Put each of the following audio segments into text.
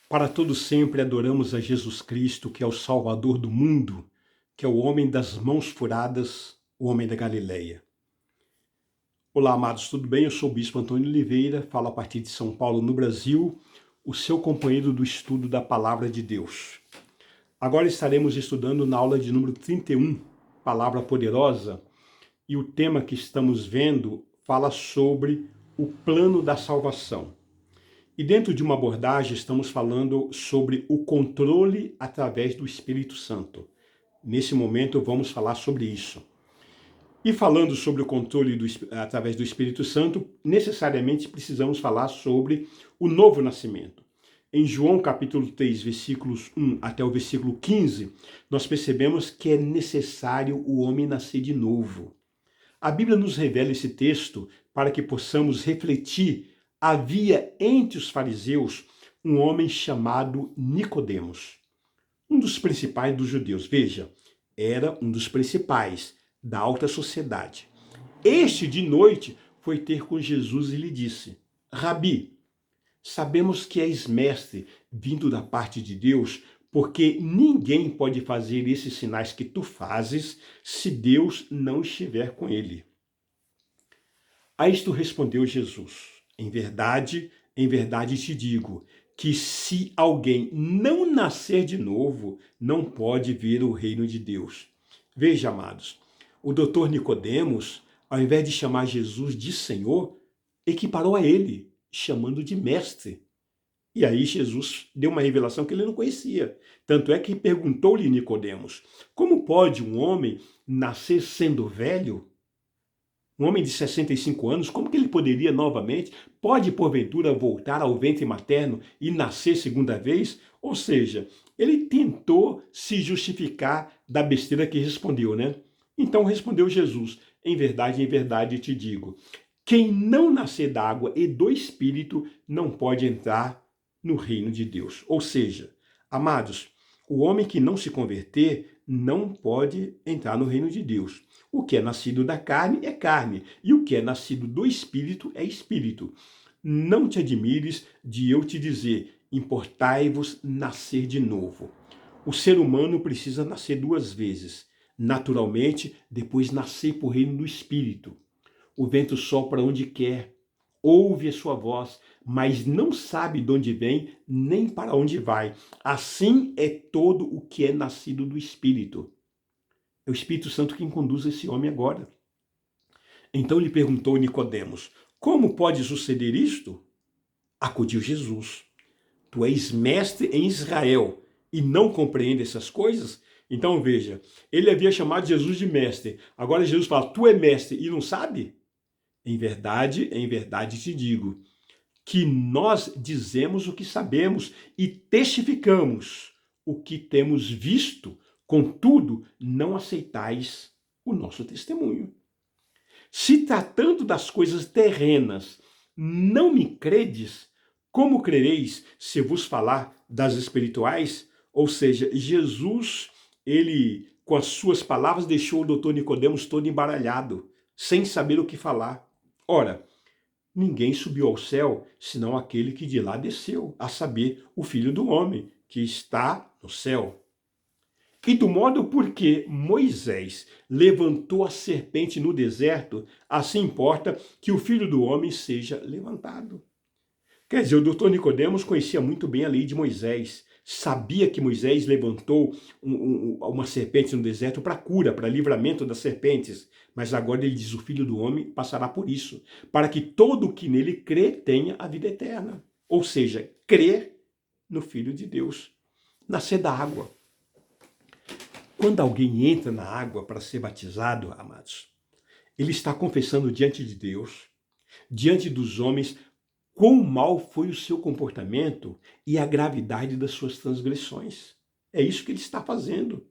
Para todo sempre adoramos a Jesus Cristo, que é o Salvador do mundo, que é o homem das mãos furadas, o homem da Galileia. Olá, amados, tudo bem? Eu sou o Bispo Antônio Oliveira, falo a partir de São Paulo, no Brasil, o seu companheiro do estudo da Palavra de Deus. Agora estaremos estudando na aula de número 31, Palavra Poderosa, e o tema que estamos vendo fala sobre o plano da salvação. E dentro de uma abordagem estamos falando sobre o controle através do Espírito Santo. Nesse momento vamos falar sobre isso. E falando sobre o controle através do Espírito Santo, necessariamente precisamos falar sobre o novo nascimento. Em João capítulo 3, versículos 1 até o versículo 15, nós percebemos que é necessário o homem nascer de novo. A Bíblia nos revela esse texto para que possamos refletir. Havia entre os fariseus um homem chamado Nicodemos, um dos principais dos judeus. Veja, era um dos principais da alta sociedade. Este de noite foi ter com Jesus e lhe disse: Rabi, sabemos que és mestre vindo da parte de Deus, porque ninguém pode fazer esses sinais que tu fazes se Deus não estiver com ele. A isto respondeu Jesus: em verdade te digo, que se alguém não nascer de novo, não pode ver o reino de Deus. Veja, amados, o doutor Nicodemos, ao invés de chamar Jesus de Senhor, equiparou a ele, chamando de mestre. E aí Jesus deu uma revelação que ele não conhecia. Tanto é que perguntou-lhe Nicodemos: como pode um homem nascer sendo velho? Um homem de 65 anos, como que ele poderia novamente, pode porventura voltar ao ventre materno e nascer segunda vez? Ou seja, ele tentou se justificar da besteira que respondeu, né? Então respondeu Jesus: em verdade te digo, quem não nascer da água e do Espírito não pode entrar no reino de Deus. Ou seja, amados, o homem que não se converter não pode entrar no reino de Deus. O que é nascido da carne é carne, e o que é nascido do Espírito é Espírito. Não te admires de eu te dizer: importai-vos nascer de novo. O ser humano precisa nascer duas vezes. Naturalmente, depois nascer por reino do Espírito. O vento sopra onde quer, ouve a sua voz, mas não sabe de onde vem, nem para onde vai. Assim é todo o que é nascido do Espírito. É o Espírito Santo quem conduz esse homem agora. Então lhe perguntou Nicodemos: como pode suceder isto? Acudiu Jesus: tu és mestre em Israel e não compreende essas coisas? Então veja, ele havia chamado Jesus de mestre. Agora Jesus fala: tu é mestre e não sabe? Em verdade te digo, que nós dizemos o que sabemos e testificamos o que temos visto, contudo, não aceitais o nosso testemunho. Se tratando das coisas terrenas, não me credes, como crereis se vos falar das espirituais? Ou seja, Jesus, ele, com as suas palavras, deixou o doutor Nicodemos todo embaralhado, sem saber o que falar. Ora, ninguém subiu ao céu, senão aquele que de lá desceu, a saber, o Filho do Homem, que está no céu. E do modo por que Moisés levantou a serpente no deserto, assim importa que o Filho do Homem seja levantado. Quer dizer, o doutor Nicodemos conhecia muito bem a lei de Moisés, sabia que Moisés levantou uma serpente no deserto para cura, para livramento das serpentes. Mas agora ele diz: o Filho do Homem passará por isso, para que todo o que nele crê tenha a vida eterna. Ou seja, crer no Filho de Deus. Nascer da água. Quando alguém entra na água para ser batizado, amados, ele está confessando diante de Deus, diante dos homens, quão mal foi o seu comportamento e a gravidade das suas transgressões. É isso que ele está fazendo.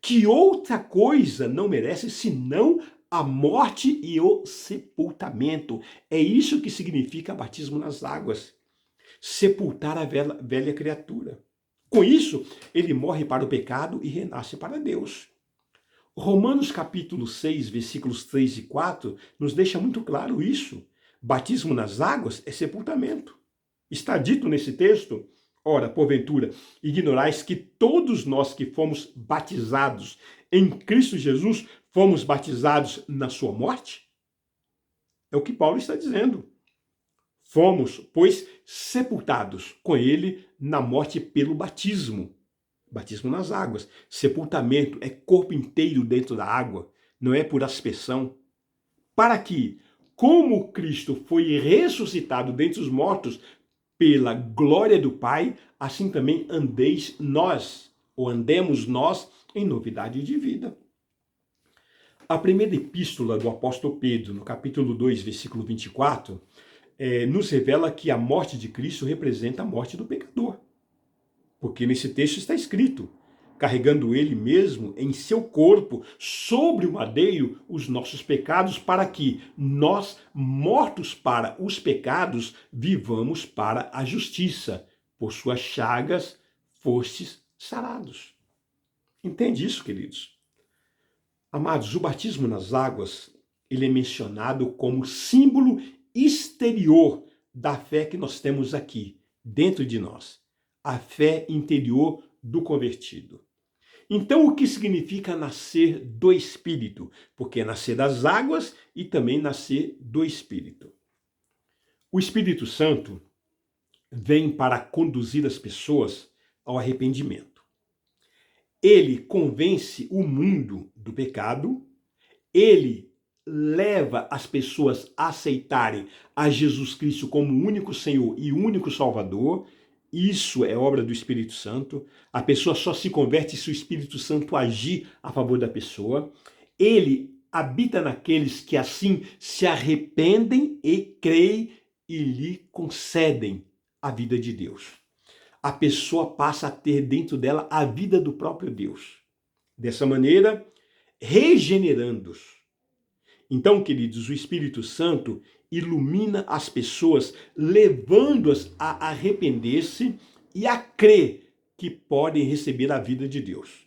Que outra coisa não merece senão a morte e o sepultamento. É isso que significa batismo nas águas. Sepultar a velha criatura. Com isso, ele morre para o pecado e renasce para Deus. Romanos capítulo 6, versículos 3 e 4, nos deixa muito claro isso. Batismo nas águas é sepultamento. Está dito nesse texto: Ora, porventura, ignorais que todos nós que fomos batizados em Cristo Jesus, fomos batizados na sua morte? É o que Paulo está dizendo. Fomos, pois, sepultados com ele na morte pelo batismo. Batismo nas águas. Sepultamento é corpo inteiro dentro da água, não é por aspersão. Para que, como Cristo foi ressuscitado dentre os mortos pela glória do Pai, assim também andeis nós, ou andemos nós, em novidade de vida. A primeira epístola do apóstolo Pedro, no capítulo 2, versículo 24, nos revela que a morte de Cristo representa a morte do pecador. Porque nesse texto está escrito, carregando ele mesmo em seu corpo, sobre o madeiro, os nossos pecados, para que nós, mortos para os pecados, vivamos para a justiça. Por suas chagas fostes sarados. Entende isso, queridos? Amados, o batismo nas águas, ele é mencionado como símbolo exterior da fé que nós temos aqui, dentro de nós. A fé interior do convertido. Então, o que significa nascer do Espírito? Porque é nascer das águas e também nascer do Espírito. O Espírito Santo vem para conduzir as pessoas ao arrependimento. Ele convence o mundo do pecado, ele leva as pessoas a aceitarem a Jesus Cristo como o único Senhor e único Salvador. Isso é obra do Espírito Santo. A pessoa só se converte se o Espírito Santo agir a favor da pessoa. Ele habita naqueles que assim se arrependem e creem e lhe concedem a vida de Deus. A pessoa passa a ter dentro dela a vida do próprio Deus. Dessa maneira, regenerando-os. Então, queridos, o Espírito Santo ilumina as pessoas, levando-as a arrepender-se e a crer que podem receber a vida de Deus.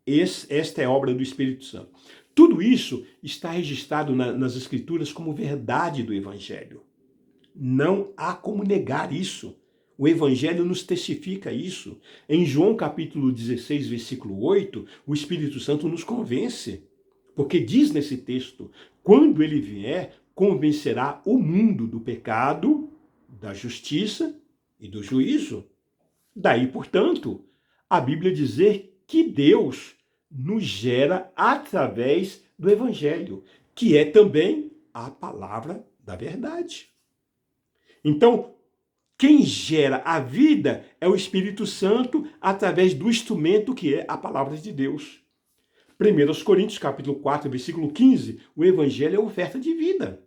Esta é obra do Espírito Santo. Tudo isso está registrado nas Escrituras como verdade do Evangelho. Não há como negar isso. O Evangelho nos testifica isso. Em João capítulo 16, versículo 8, o Espírito Santo nos convence. Porque diz nesse texto, quando ele vier, convencerá o mundo do pecado, da justiça e do juízo. Daí, portanto, a Bíblia dizer que Deus nos gera através do Evangelho, que é também a palavra da verdade. Então, quem gera a vida é o Espírito Santo através do instrumento que é a palavra de Deus. 1 Coríntios, capítulo 4, versículo 15, o evangelho é oferta de vida.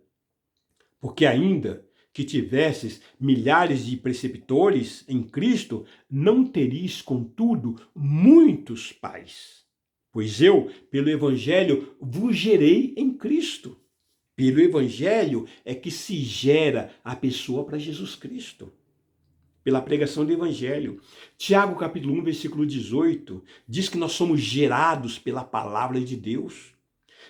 Porque ainda que tivesses milhares de preceptores em Cristo, não teríeis, contudo, muitos pais. Pois eu, pelo evangelho, vos gerei em Cristo. Pelo evangelho é que se gera a pessoa para Jesus Cristo. Pela pregação do Evangelho. Tiago, capítulo 1, versículo 18, diz que nós somos gerados pela palavra de Deus.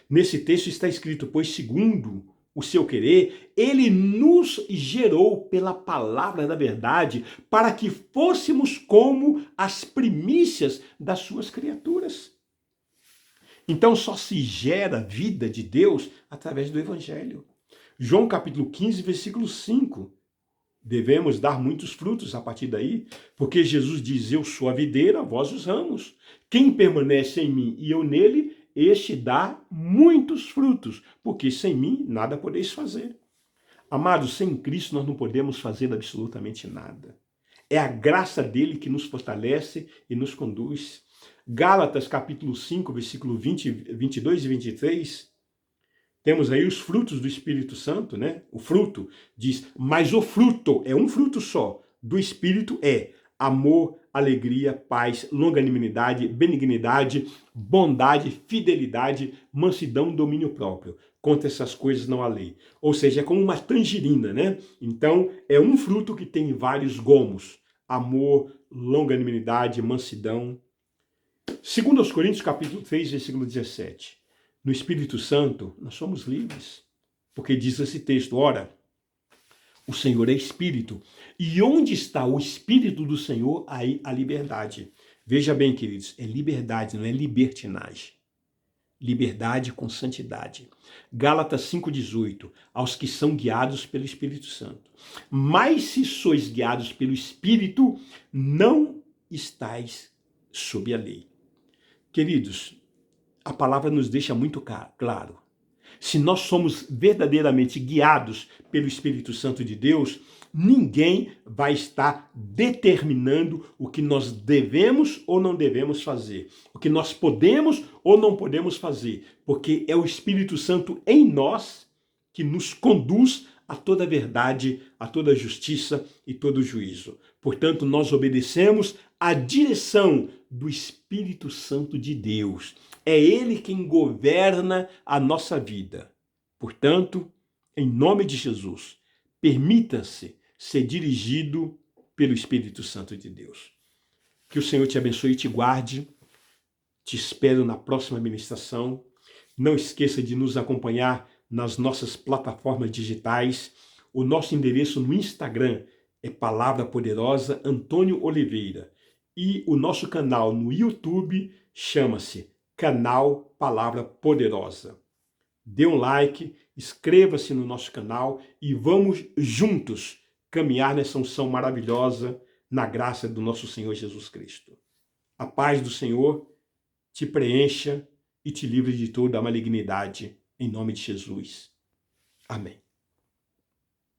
Nesse texto está escrito, pois segundo o seu querer, ele nos gerou pela palavra da verdade, para que fôssemos como as primícias das suas criaturas. Então só se gera vida de Deus através do Evangelho. João, capítulo 15, versículo 5. Devemos dar muitos frutos a partir daí, porque Jesus diz, eu sou a videira, vós os ramos. Quem permanece em mim e eu nele, este dá muitos frutos, porque sem mim nada podeis fazer. Amados, sem Cristo nós não podemos fazer absolutamente nada. É a graça dele que nos fortalece e nos conduz. Gálatas capítulo 5, versículo 20, 22 e 23, temos aí os frutos do Espírito Santo, né? O fruto diz, mas o fruto, é um fruto só, do Espírito é amor, alegria, paz, longanimidade, benignidade, bondade, fidelidade, mansidão, domínio próprio. Contra essas coisas não há lei. Ou seja, é como uma tangerina, né? Então, é um fruto que tem vários gomos. Amor, longanimidade, mansidão. Segundo aos Coríntios, capítulo 3, versículo 17. No Espírito Santo, nós somos livres. Porque diz esse texto, ora, O Senhor é Espírito. E onde está o Espírito do Senhor, aí a liberdade. Veja bem, queridos, é liberdade, não é libertinagem. Liberdade com santidade. Gálatas 5,18, aos que são guiados pelo Espírito Santo. Mas se sois guiados pelo Espírito, não estáis sob a lei. Queridos, a palavra nos deixa muito claro. Se nós somos verdadeiramente guiados pelo Espírito Santo de Deus, ninguém vai estar determinando o que nós devemos ou não devemos fazer, o que nós podemos ou não podemos fazer, porque é o Espírito Santo em nós que nos conduz a toda a verdade, a toda a justiça e todo o juízo. Portanto, nós obedecemos à direção do Espírito Santo de Deus. É Ele quem governa a nossa vida. Portanto, em nome de Jesus, permita-se ser dirigido pelo Espírito Santo de Deus. Que o Senhor te abençoe e te guarde. Te espero na próxima ministração. Não esqueça de nos acompanhar nas nossas plataformas digitais. O nosso endereço no Instagram é Palavra Poderosa Antônio Oliveira. E o nosso canal no YouTube chama-se Canal Palavra Poderosa. Dê um like, inscreva-se no nosso canal e vamos juntos caminhar nessa unção maravilhosa na graça do nosso Senhor Jesus Cristo. A paz do Senhor te preencha e te livre de toda a malignidade, em nome de Jesus. Amém.